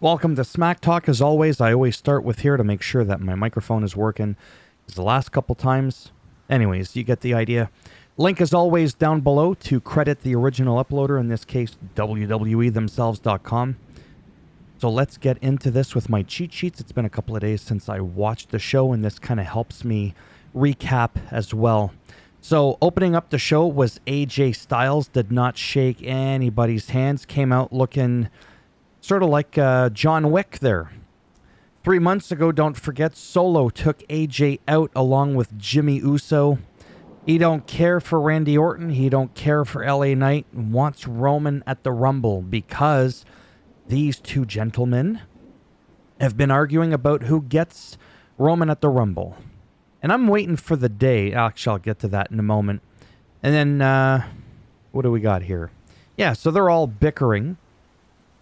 Welcome to Smack Talk. As always, I always start with here to make sure that my microphone is working. It's the last couple times. Anyways, you get the idea. Link as always down below to credit the original uploader, in this case, WWEthemselves.com. So let's get into this with my cheat sheets. It's been a couple of days since I watched the show, and this kind of helps me recap as well. So opening up the show was AJ Styles. Did not shake anybody's hands. Came out looking sort of like John Wick there. 3 months ago, don't forget, Solo took AJ out along with Jimmy Uso. He don't care for Randy Orton. He don't care for LA Knight. Wants Roman at the Rumble because these two gentlemen have been arguing about who gets Roman at the Rumble. And I'm waiting for the day. Actually, I'll get to that in a moment. And then, what do we got here? Yeah, so they're all bickering.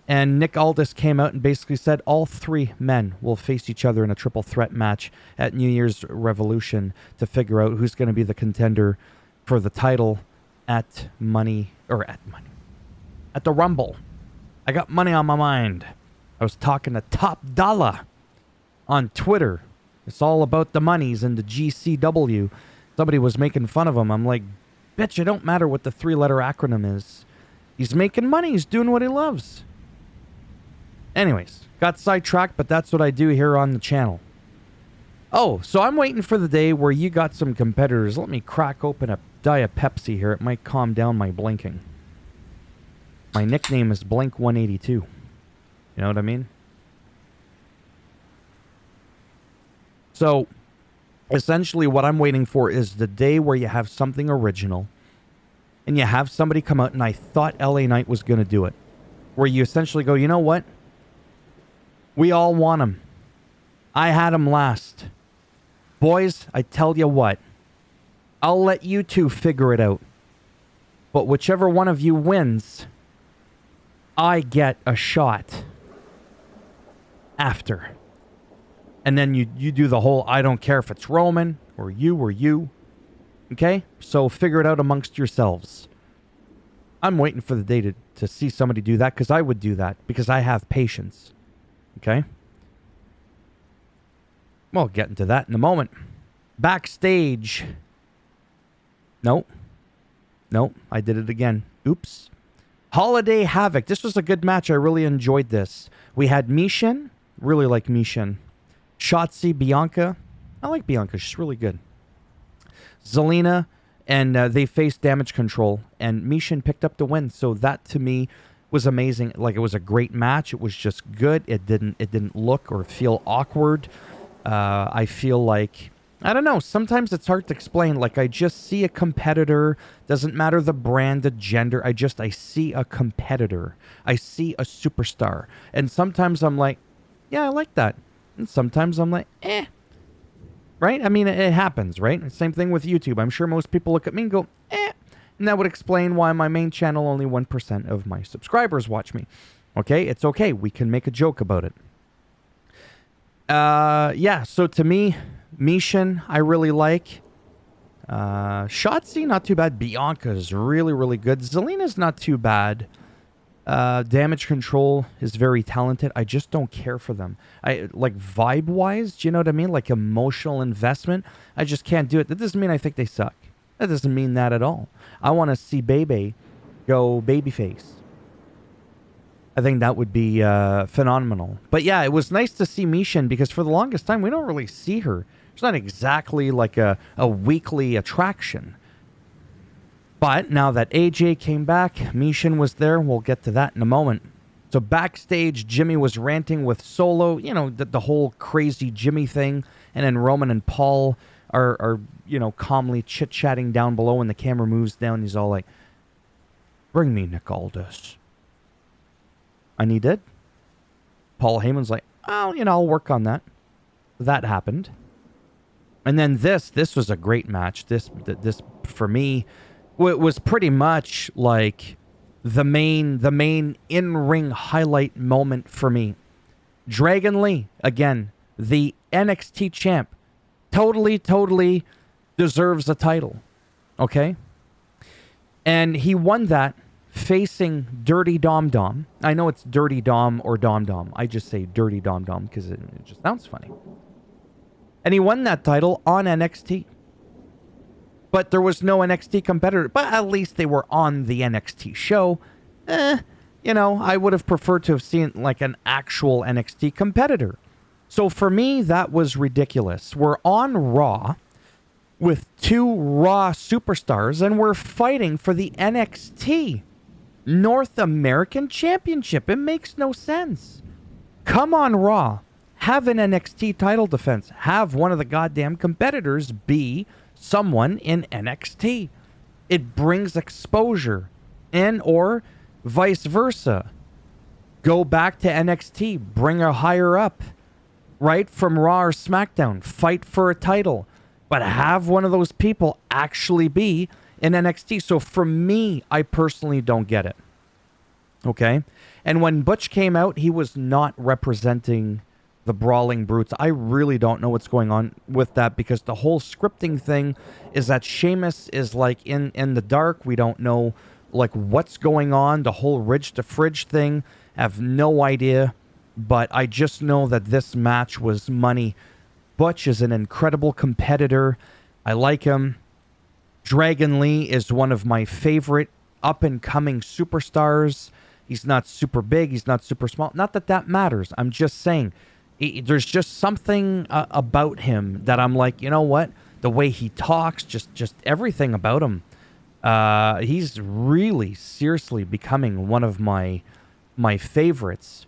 And Nick Aldis came out and basically said all three men will face each other in a triple threat match at New Year's Revolution to figure out who's going to be the contender for the title at the Rumble. I got money on my mind. I was talking to Top Dollar on Twitter. It's all about the monies and the GCW. Somebody was making fun of him. I'm like, bitch, it don't matter what the three-letter acronym is. He's making money. He's doing what he loves. Anyways, got sidetracked, but that's what I do here on the channel. Oh, so I'm waiting for the day where you got some competitors. Let me crack open a Diet Pepsi here. It might calm down my blinking. My nickname is Blink182. You know what I mean? So, essentially what I'm waiting for is the day where you have something original and you have somebody come out, and I thought LA Knight was going to do it, where you essentially go, you know what? We all want him. I had him last. Boys, I tell you what. I'll let you two figure it out. But whichever one of you wins, I get a shot after. And then you do the whole, I don't care if it's Roman or you. Okay? So figure it out amongst yourselves. I'm waiting for the day to see somebody do that, because I would do that, because I have patience. Okay? We'll get into that in a moment. Backstage. Nope, I did it again. Oops. Holiday Havoc. This was a good match. I really enjoyed this. We had Mishin. Really like Mishin. Shotzi, Bianca. I like Bianca. She's really good. Zelina. And they faced Damage Control. And Mishin picked up the win. So that, to me, was amazing. Like, it was a great match. It was just good. It didn't look or feel awkward. I feel like, I don't know, sometimes it's hard to explain. Like, I just see a competitor. Doesn't matter the brand, the gender. I see a competitor. I see a superstar. And sometimes I'm like, yeah, I like that. And sometimes I'm like, eh. Right? I mean, it happens, right? Same thing with YouTube. I'm sure most people look at me and go, eh. And that would explain why my main channel, only 1% of my subscribers watch me. Okay? It's okay. We can make a joke about it. Yeah, so to me, Mishin, I really like. Shotzi, not too bad. Bianca's really, really good. Zelina's not too bad. Damage Control is very talented. I just don't care for them. I like, vibe-wise, do you know what I mean? Like, emotional investment. I just can't do it. That doesn't mean I think they suck. That doesn't mean that at all. I want to see Bebe go babyface. I think that would be phenomenal. But yeah, it was nice to see Mishin, because for the longest time, we don't really see her. It's not exactly like a weekly attraction. But now that AJ came back, Mishin was there. We'll get to that in a moment. So backstage, Jimmy was ranting with Solo. You know, the whole crazy Jimmy thing. And then Roman and Paul are calmly chit-chatting down below, and the camera moves down. He's all like, bring me Nick Aldis. And he did. Paul Heyman's like, oh, I'll work on that. That happened. And then this was a great match. This for me, it was pretty much like the main in-ring highlight moment for me. Dragon Lee, again, the NXT champ, totally deserves a title. Okay? And he won that facing Dirty Dom Dom. I know it's Dirty Dom or Dom Dom. I just say Dirty Dom Dom because it just sounds funny. And he won that title on NXT. But there was no NXT competitor. But at least they were on the NXT show. I would have preferred to have seen like an actual NXT competitor. So for me, that was ridiculous. We're on Raw with 2 Raw superstars and we're fighting for the NXT North American Championship. It makes no sense. Come on, Raw. Have an NXT title defense. Have one of the goddamn competitors be someone in NXT. It brings exposure. And or vice versa. Go back to NXT. Bring her higher up. Right? From Raw or SmackDown. Fight for a title. But have one of those people actually be in NXT. So for me, I personally don't get it. Okay? And when Butch came out, he was not representing the Brawling Brutes. I really don't know what's going on with that because the whole scripting thing is that Sheamus is like in the dark. We don't know like what's going on. The whole Ridge to Fridge thing, I have no idea. But I just know that this match was money. Butch is an incredible competitor. I like him. Dragon Lee is one of my favorite up-and-coming superstars. He's not super big. He's not super small. Not that that matters. I'm just saying there's just something about him that I'm like, you know what? The way he talks, just everything about him. He's really seriously becoming one of my favorites.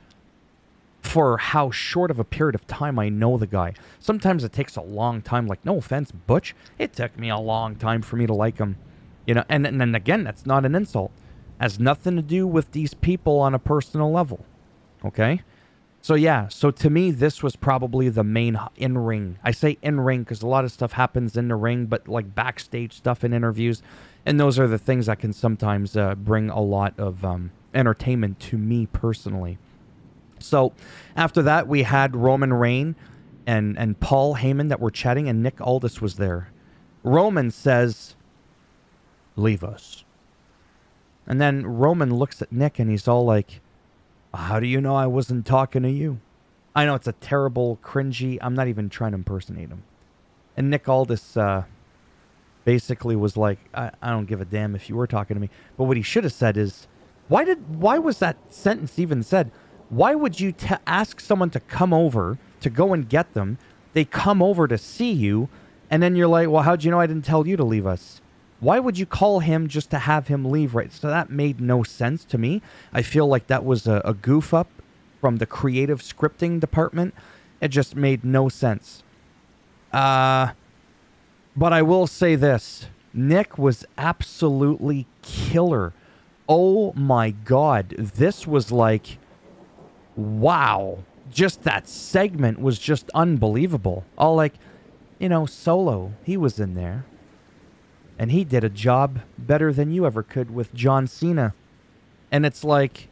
For how short of a period of time I know the guy. Sometimes it takes a long time. Like, no offense, Butch. It took me a long time for me to like him. And then again, that's not an insult. Has nothing to do with these people on a personal level. Okay? So yeah, so to me, this was probably the main in-ring. I say in-ring because a lot of stuff happens in the ring, but like backstage stuff in interviews. And those are the things that can sometimes bring a lot of entertainment to me personally. So after that, we had Roman Reigns and Paul Heyman that were chatting, and Nick Aldis was there. Roman says, "Leave us." And then Roman looks at Nick and he's all like, "How do you know I wasn't talking to you?" I know it's a terrible, cringy, I'm not even trying to impersonate him. And Nick Aldis basically was like, I don't give a damn if you were talking to me. But what he should have said is, why was that sentence even said? Why would you ask someone to come over, to go and get them? They come over to see you, and then you're like, well, how'd you know I didn't tell you to leave us? Why would you call him just to have him leave, right? So that made no sense to me. I feel like that was a goof up from the creative scripting department. It just made no sense. But I will say this. Nick was absolutely killer. Oh my God. This was like... wow, just that segment was just unbelievable. All like, Solo, he was in there. And he did a job better than you ever could with John Cena. And it's like,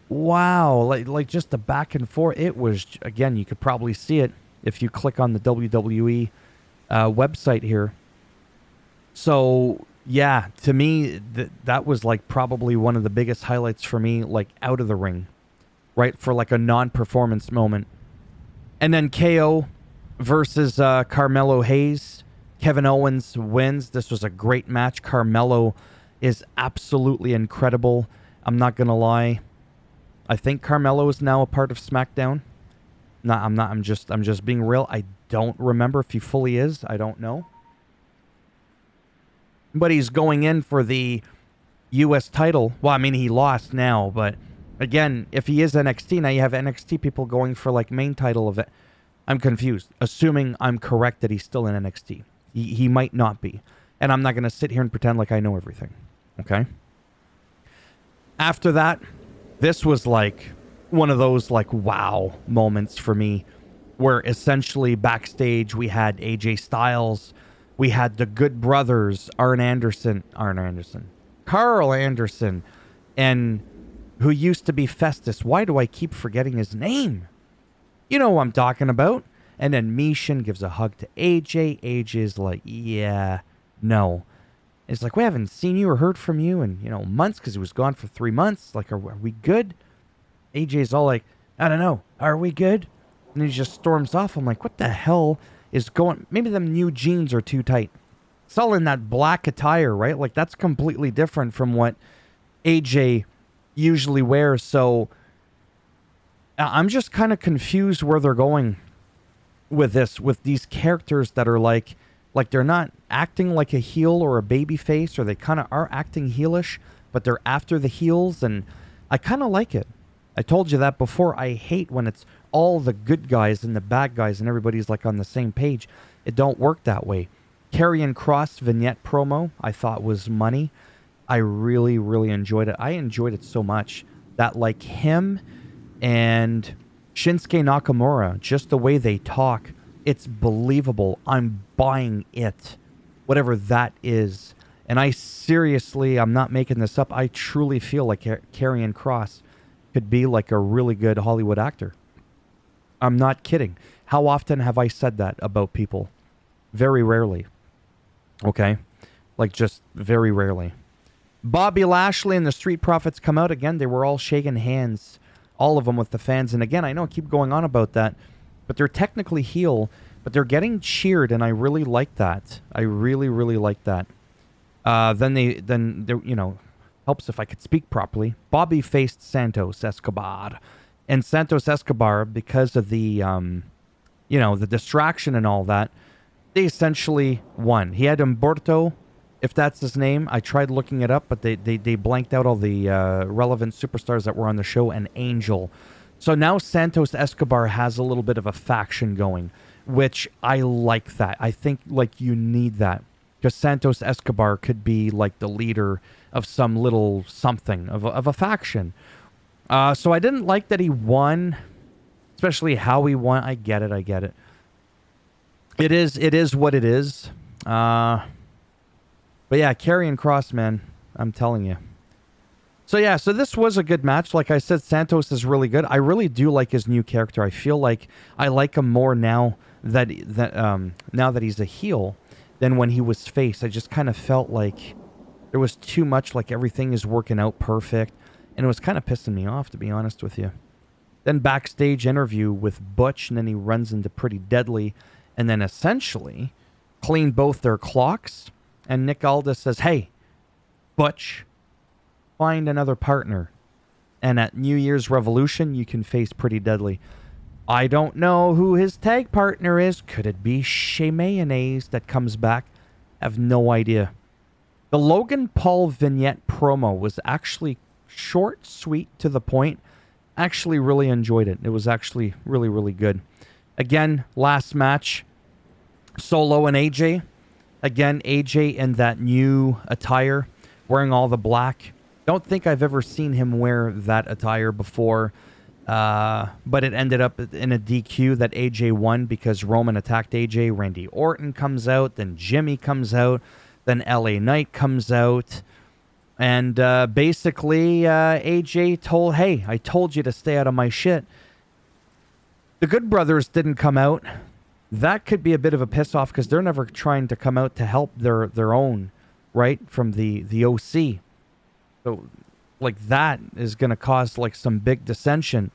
wow, like just the back and forth. It was, again, you could probably see it if you click on the WWE website here. So, yeah, to me, that was like probably one of the biggest highlights for me, like out of the ring. Right, for like a non-performance moment. And then KO versus Carmelo Hayes. Kevin Owens wins. This was a great match. Carmelo is absolutely incredible. I'm not going to lie. I think Carmelo is now a part of SmackDown. No, I'm not. I'm just being real. I don't remember if he fully is. I don't know. But he's going in for the U.S. title. Well, I mean, he lost now, but... again, if he is NXT, now you have NXT people going for like main title of it. I'm confused. Assuming I'm correct that he's still in NXT. He might not be. And I'm not going to sit here and pretend like I know everything. Okay? After that, this was like one of those like wow moments for me. Where essentially backstage we had AJ Styles. We had the Good Brothers, Karl Anderson. And... who used to be Festus. Why do I keep forgetting his name? You know who I'm talking about. And then Mishin gives a hug to AJ. AJ is like, yeah, no. It's like, we haven't seen you or heard from you in, months, because he was gone for 3 months. Like, are we good? AJ's all like, I don't know. Are we good? And he just storms off. I'm like, what the hell is going... Maybe them new jeans are too tight. It's all in that black attire, right? Like, that's completely different from what AJ usually wears. So I'm just kind of confused where they're going with this, with these characters that are like they're not acting like a heel or a baby face, or they kind of are acting heelish, but they're after the heels, and I kind of like it. I told you that before. I hate when it's all the good guys and the bad guys and everybody's like on the same page. It don't work that way. Karrion Kross vignette promo I thought was money. I really, really enjoyed it. I enjoyed it so much that, like, him and Shinsuke Nakamura, just the way they talk, it's believable. I'm buying it, whatever that is. And I seriously, I'm not making this up. I truly feel like Karrion Kross could be like a really good Hollywood actor. I'm not kidding. How often have I said that about people? Very rarely. Okay? Like, just very rarely. Bobby Lashley and the Street Profits come out again. They were all shaking hands, all of them, with the fans. And again, I know I keep going on about that, but they're technically heel, but they're getting cheered, and I really like that. I really, really like that. Then helps if I could speak properly. Bobby faced Santos Escobar, and Santos Escobar, because of the the distraction and all that, they essentially won. He had Humberto, if that's his name. I tried looking it up, but they blanked out all the relevant superstars that were on the show, and Angel. So now Santos Escobar has a little bit of a faction going, which I like that. I think, like, you need that, because Santos Escobar could be like the leader of some little something of a faction. So I didn't like that he won, especially how he won. I get it. It is what it is. But yeah, Karrion Kross, man, I'm telling you. So yeah, so this was a good match. Like I said, Santos is really good. I really do like his new character. I feel like I like him more now that he's a heel than when he was face. I just kind of felt like there was too much, like everything is working out perfect, and it was kind of pissing me off, to be honest with you. Then backstage interview with Butch, and then he runs into Pretty Deadly, and then essentially clean both their clocks. And Nick Aldis says, "Hey, Butch, find another partner. And at New Year's Revolution, you can face Pretty Deadly." I don't know who his tag partner is. Could it be Shea Mayonnaise that comes back? I have no idea. The Logan Paul vignette promo was actually short, sweet, to the point. Actually really enjoyed it. It was actually really, really good. Again, last match, Solo and AJ. Again, AJ in that new attire, wearing all the black. Don't think I've ever seen him wear that attire before. But it ended up in a DQ that AJ won because Roman attacked AJ. Randy Orton comes out. Then Jimmy comes out. Then LA Knight comes out. And basically, AJ told, "Hey, I told you to stay out of my shit." The Good Brothers didn't come out. That could be a bit of a piss off because they're never trying to come out to help their own, right? From the OC. So, like, that is going to cause, like, some big dissension.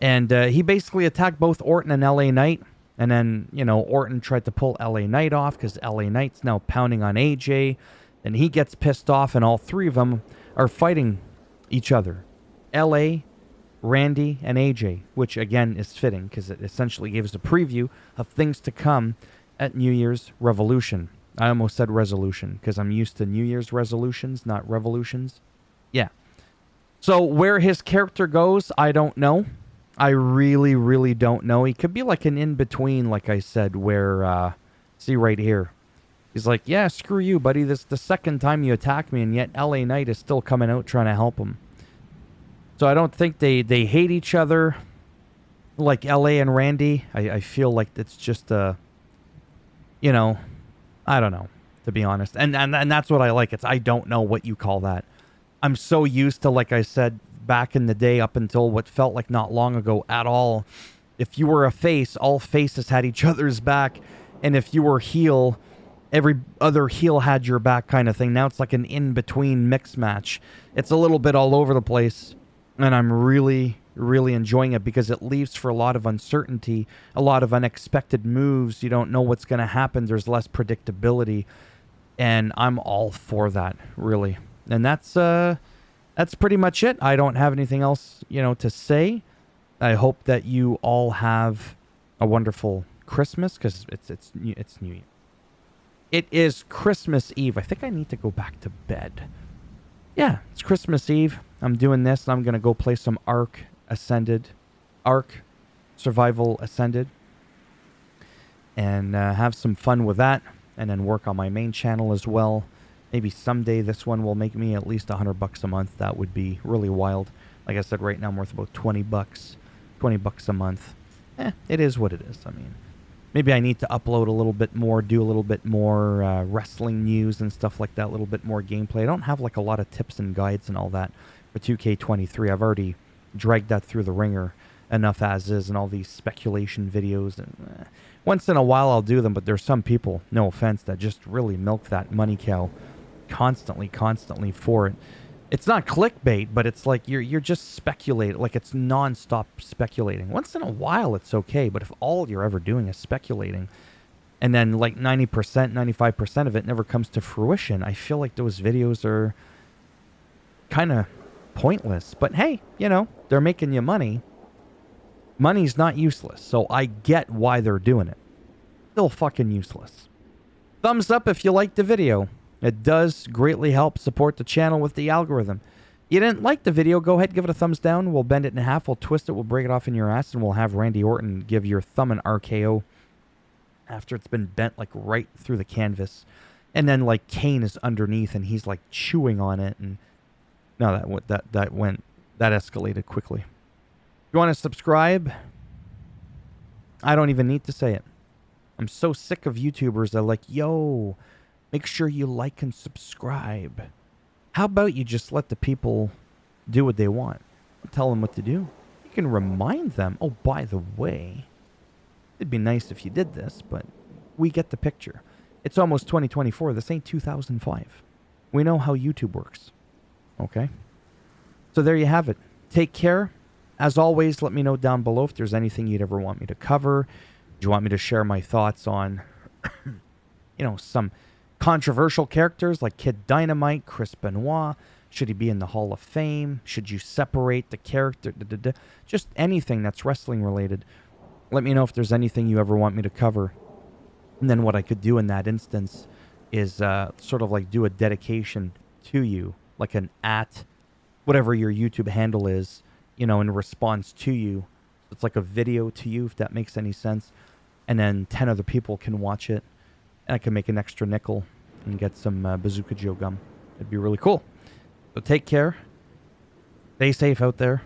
And he basically attacked both Orton and LA Knight. And then, Orton tried to pull LA Knight off because LA Knight's now pounding on AJ. And he gets pissed off, and all three of them are fighting each other. LA, Randy, and AJ, which, again, is fitting because it essentially gives a preview of things to come at New Year's Revolution. I almost said resolution because I'm used to New Year's resolutions, not revolutions. Yeah. So where his character goes, I don't know. I really, really don't know. He could be like an in-between, like I said, where, see right here. He's like, "Yeah, screw you, buddy. This is the second time you attack me, and yet LA Knight is still coming out trying to help him." So I don't think they hate each other like LA and Randy. I feel like it's just I don't know, to be honest. And that's what I like. I don't know what you call that. I'm so used to, like I said, back in the day, up until what felt like not long ago at all, if you were a face, all faces had each other's back. And if you were heel every other heel had your back kind of thing. Now it's like an in-between mix match. It's a little bit all over the place, and I'm really, really enjoying it because it leaves for a lot of uncertainty, a lot of unexpected moves. You don't know what's going to happen. There's less predictability, and I'm all for that, really. And that's pretty much it. I don't have anything else, to say. I hope that you all have a wonderful Christmas, because it's New Year. It is Christmas Eve. I think I need to go back to bed. Yeah, it's Christmas Eve. I'm doing this, and I'm going to go play some Ark Survival Ascended, and have some fun with that, and then work on my main channel as well. Maybe someday this one will make me at least $100 a month. That would be really wild. Like I said, right now I'm worth about $20. $20 a month. It is what it is. I mean, maybe I need to upload a little bit more, do a little bit more wrestling news and stuff like that, a little bit more gameplay. I don't have like a lot of tips and guides and all that for 2K23. I've already dragged that through the ringer enough as is, and all these speculation videos. And once in a while I'll do them, but there's some people, no offense, that just really milk that money cow constantly for it. It's not clickbait, but it's like you're just speculating, like it's non-stop speculating. Once in a while it's okay, but if all you're ever doing is speculating, and then like 90%, 95% of it never comes to fruition, I feel like those videos are kind of pointless. But hey, they're making you money. Money's not useless, so I get why they're doing it. Still fucking useless. Thumbs up if you liked the video. It does greatly help support the channel with the algorithm. You didn't like the video, go ahead, give it a thumbs down. We'll bend it in half, we'll twist it, we'll break it off in your ass, and we'll have Randy Orton give your thumb an RKO after it's been bent like right through the canvas. And then like Kane is underneath and he's like chewing on it, and no, that escalated quickly. If you want to subscribe, I don't even need to say it. I'm so sick of YouTubers that are like, yo, make sure you like and subscribe. How about you just let the people do what they want? Tell them what to do. You can remind them, oh, by the way, it'd be nice if you did this, but we get the picture. It's almost 2024. This ain't 2005. We know how YouTube works. Okay? So there you have it. Take care. As always, let me know down below if there's anything you'd ever want me to cover. Do you want me to share my thoughts on, some controversial characters like Kid Dynamite, Chris Benoit? Should he be in the Hall of Fame? Should you separate the character? Just anything that's wrestling related. Let me know if there's anything you ever want me to cover. And then what I could do in that instance is sort of like do a dedication to you, like an at whatever your YouTube handle is, in response to you. It's like a video to you, if that makes any sense. And then 10 other people can watch it. And I can make an extra nickel and get some Bazooka Joe gum. It'd be really cool. So take care. Stay safe out there.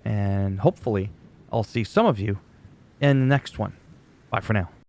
And hopefully I'll see some of you in the next one. Bye for now.